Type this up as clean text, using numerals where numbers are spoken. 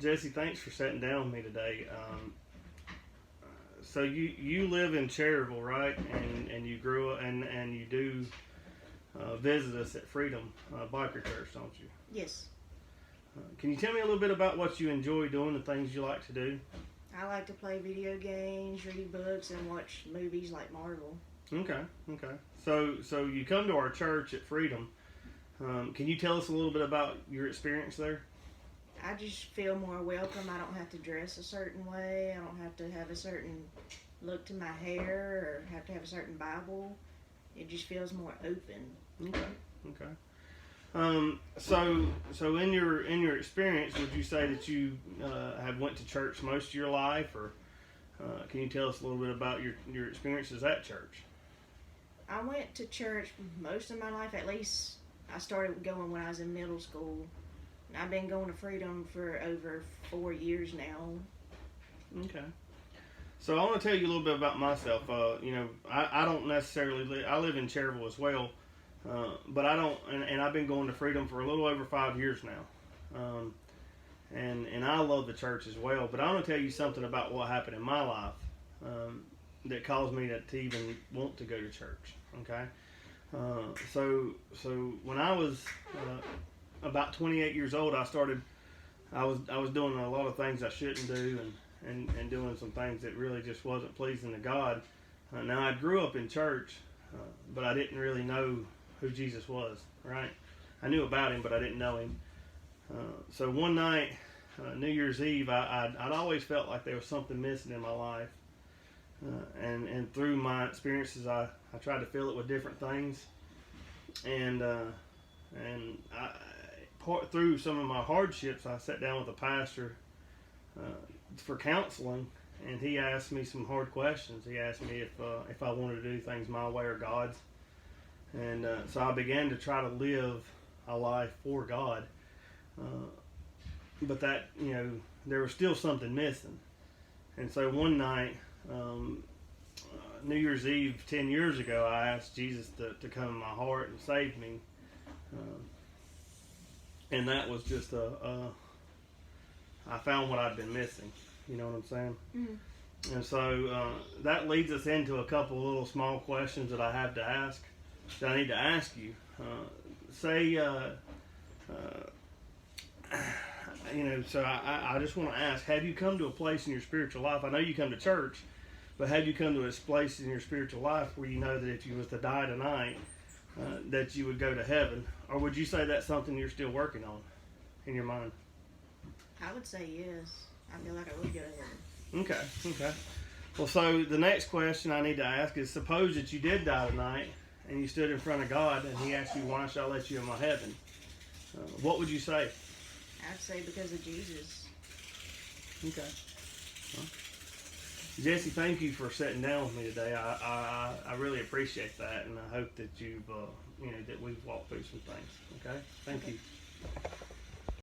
Jesse, thanks for sitting down with me today. So you live in Cherryville, right? And you grew up and you do visit us at Freedom Biker Church, don't you? Yes. Can you tell me a little bit about what you enjoy doing, the things you like to do? I like to play video games, read books, and watch movies like Marvel. Okay, okay. So you come to our church at Freedom. Can you tell us a little bit about your experience there? I just feel more welcome. I don't have to dress a certain way. I don't have to have a certain look to my hair or have to have a certain Bible. It just feels more open. Okay, okay. So in your experience, would you say that you have went to church most of your life, or can you tell us a little bit about your experiences at church? I went to church most of my life. At least I started going when I was in middle school. And I've been going to Freedom for over 4 years now. Okay. So I want to tell you a little bit about myself. I don't necessarily live. I live in Cherryville as well, but I don't. And I've been going to Freedom for a little over 5 years now, and I love the church as well. But I want to tell you something about what happened in my life that caused me to even want to go to church. Okay. So when I was about 28 years old, I was doing a lot of things I shouldn't do, and doing some things that really just wasn't pleasing to God. Now I grew up in church, but I didn't really know who Jesus was. Right? I knew about him, but I didn't know him. So one night, New Year's Eve, I'd always felt like there was something missing in my life, and through my experiences, I tried to fill it with different things, and through some of my hardships, I sat down with a pastor for counseling, and he asked me some hard questions. He asked me if I wanted to do things my way or God's, and so I began to try to live a life for God. But that, there was still something missing, and so one night, New Year's Eve 10 years ago, I asked Jesus to come in my heart and save me. And that was just I found what I'd been missing. You know what I'm saying? Mm-hmm. And so that leads us into a couple of little small questions that I have to ask, that I need to ask you. So I just want to ask, have you come to a place in your spiritual life? I know you come to church, but have you come to a place in your spiritual life where you know that if you was to die tonight, that you would go to heaven? Or would you say that's something you're still working on in your mind? I would say yes. I feel like I would go to heaven. Okay. Well, so the next question I need to ask is, suppose that you did die tonight and you stood in front of God and he asked you, why shall I let you in my heaven? What would you say? I'd say because of Jesus. Okay. Well, Jesse, thank you for sitting down with me today. I really appreciate that, and I hope that you've that we've walked through some things. Okay. Thank you.